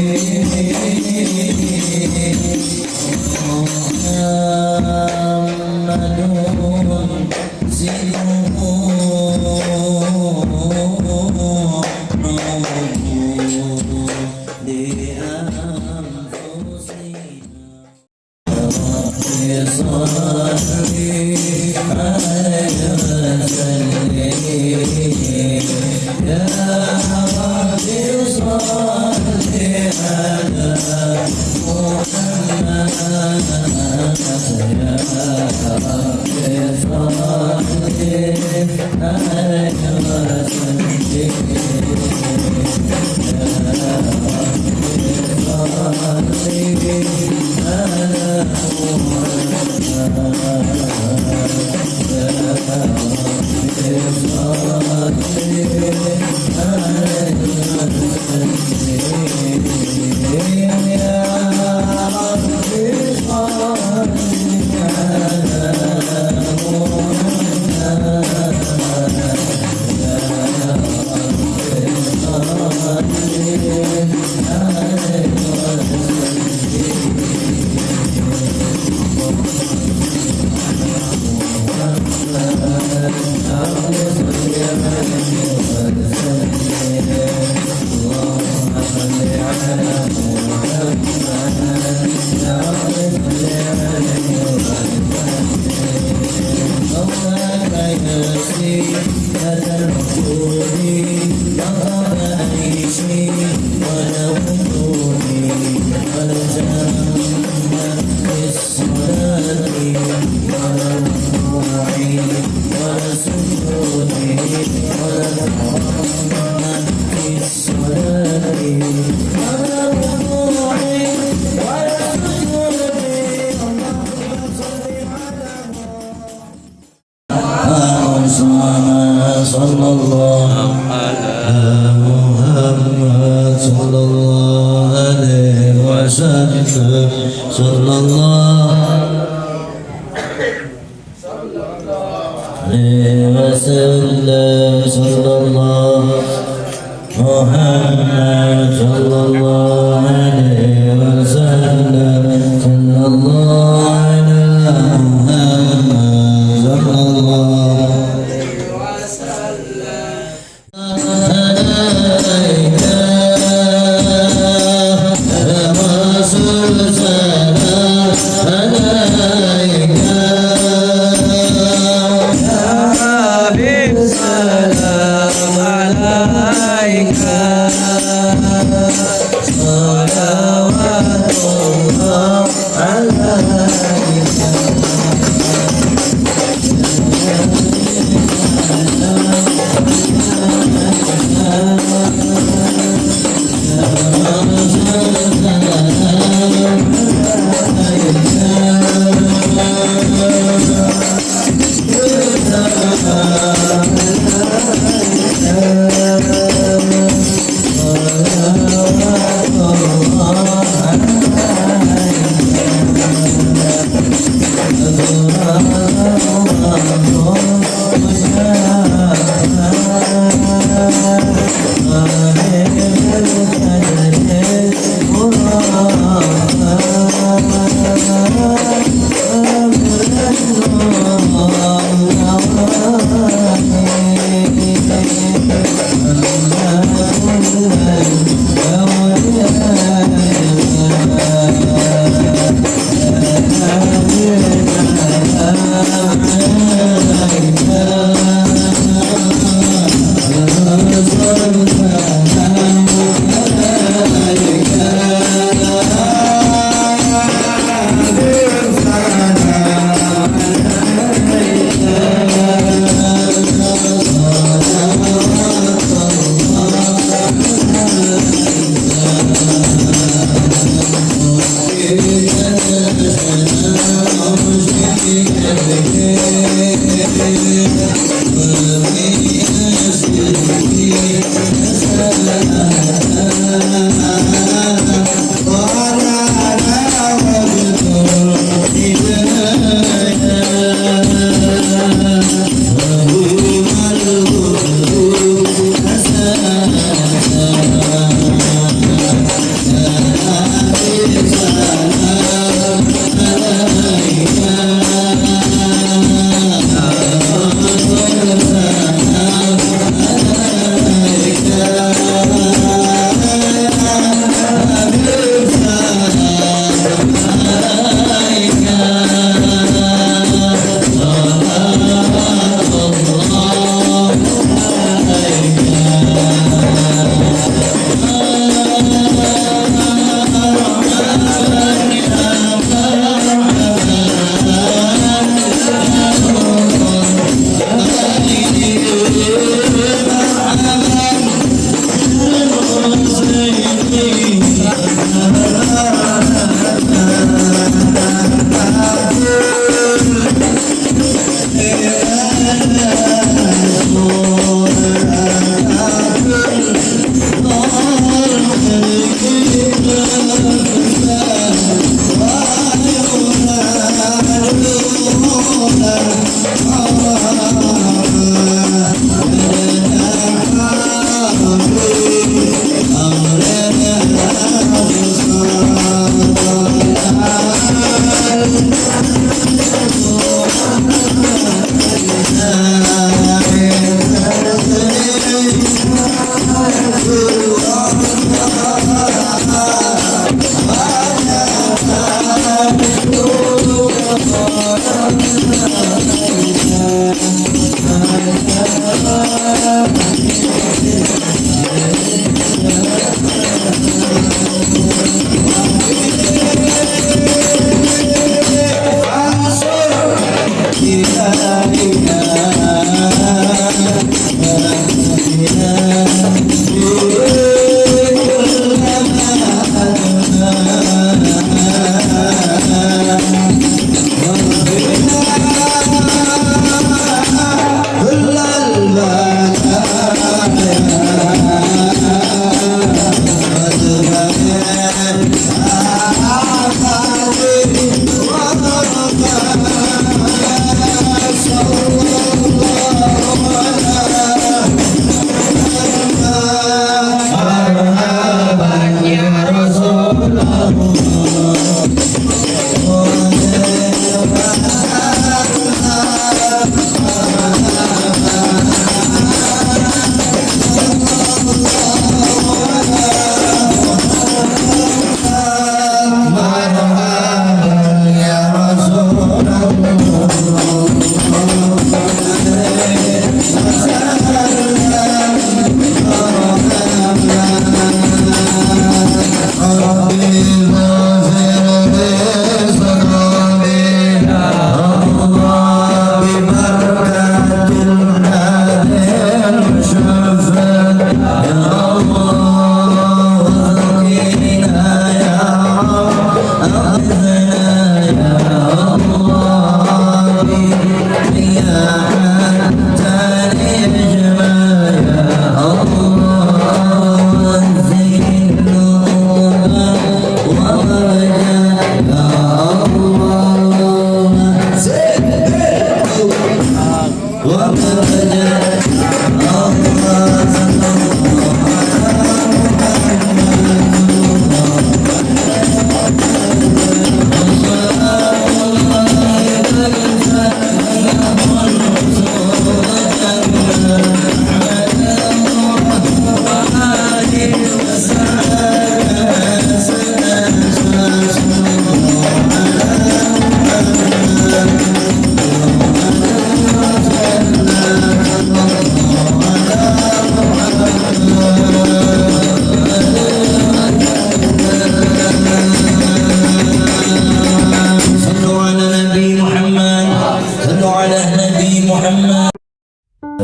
السلام عليك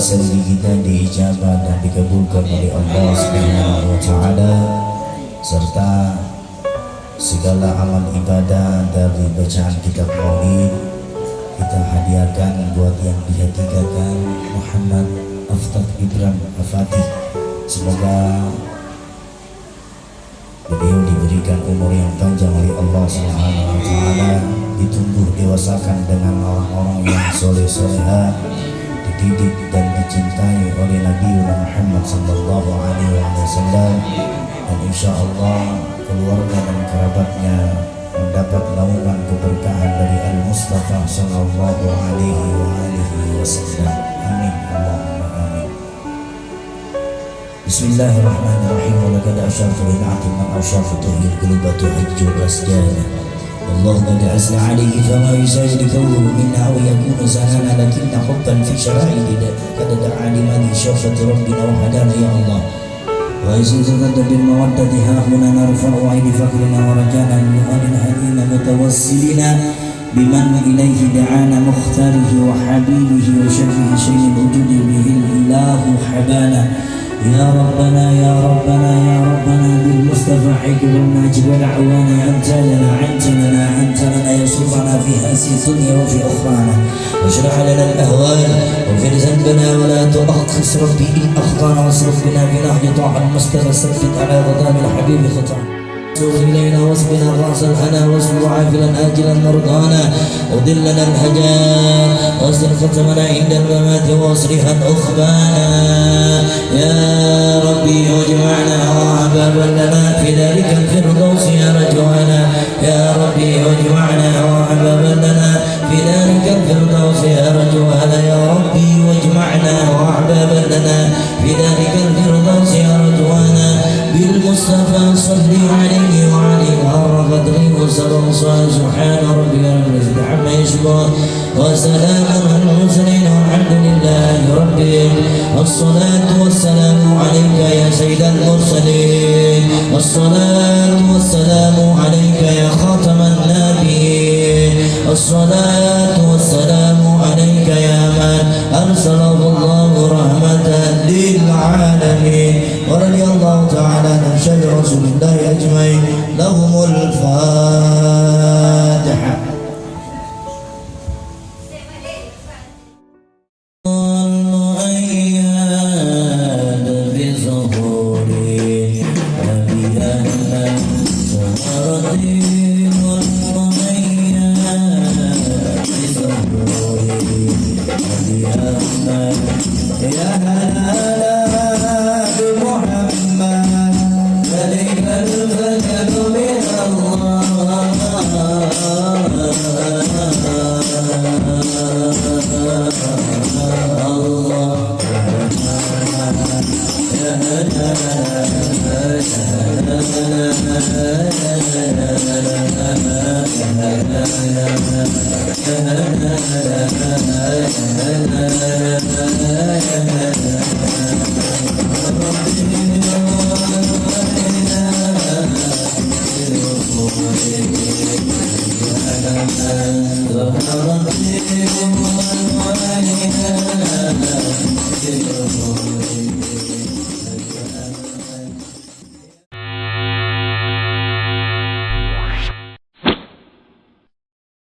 Semoga kita diijabah dan dikabulkan oleh Allah Subhanahu wa taala, serta segala amal ibadah dari bacaan kitab Maulid kita hadiahkan buat yang dihadiahkan Muhammad Aftaf Ibrahim Afati. Semoga beliau diberikan umur yang panjang oleh Allah Subhanahu wa taala, ditumbuh dewasakan dengan orang-orang yang soleh-solehah, dididik dan dicintai oleh Nabi Muhammad sallallahu alaihi wasallam, dan insya Allah keluarga dan kerabatnya mendapat naungan keberkahan dari Al-Mustafa sallallahu alaihi wasallam. Amin Allahumma amin. Bismillahirrahmanirrahim. Wa laqad ashartu li na'atin man ashartu tuhir qulubatu hajju rasjana. والله قد أثنى عليه فما يساعد قوله منا أو يكون زهانا، لكن حبا في شرائع قد دعا لمن شرفة ربنا وهدانا يا الله. ويزيد بالمودة ها هنا نرفع عين فقرنا ورجانا لمن هدينا متوسلين بمن إليه دعانا مختاره وحبيبه وشفيه شيء الوجود به الإله حبانا. يا ربنا يا ربنا يا ربنا بالمصطفى حكمنا جبل عوانا، أنت لنا يسرنا في هذه الدنيا وفي أخرانا، واشرح لنا الأهوال واغفر ذنبنا ولا تؤخذ ربي إن أخطانا، واصرف بنا بنهج طاعة المصطفى، ثبت على قدام الحبيب خطانا، إلينا واسقنا غاص الهنا، واسلو عاجلا آجلا مرضانا، وذلنا الهجان، واصل ختمنا عند الممات، واصرفا أخبانا. يا ربي واجمعنا وأحبابا لنا في ذلك الفردوس يا رجوانا. يا ربي واجمعنا وأحبابا لنا في ذلك الفردوس يا رجوانا. يا ربي واجمعنا وأحبابا لنا في ذلك الفردوس يا رجوانا. بالمصطفى صل عليه وعلى آل قدره وسلم. سبحان ربك رب العزة عما يصفون وسلام على المرسلين والحمد لله رب العالمين. الصلاة والسلام عليك يا سيد المرسلين، والصلاة والسلام عليك يا خاتم النبيين، الصلاة والسلام عليك يا من أرسله الله رحمة للعالمين. ورضي الله تعالى عن شر رسول الله أجمعين. لهم الفاتحة. يا ظهر الدين والوالدان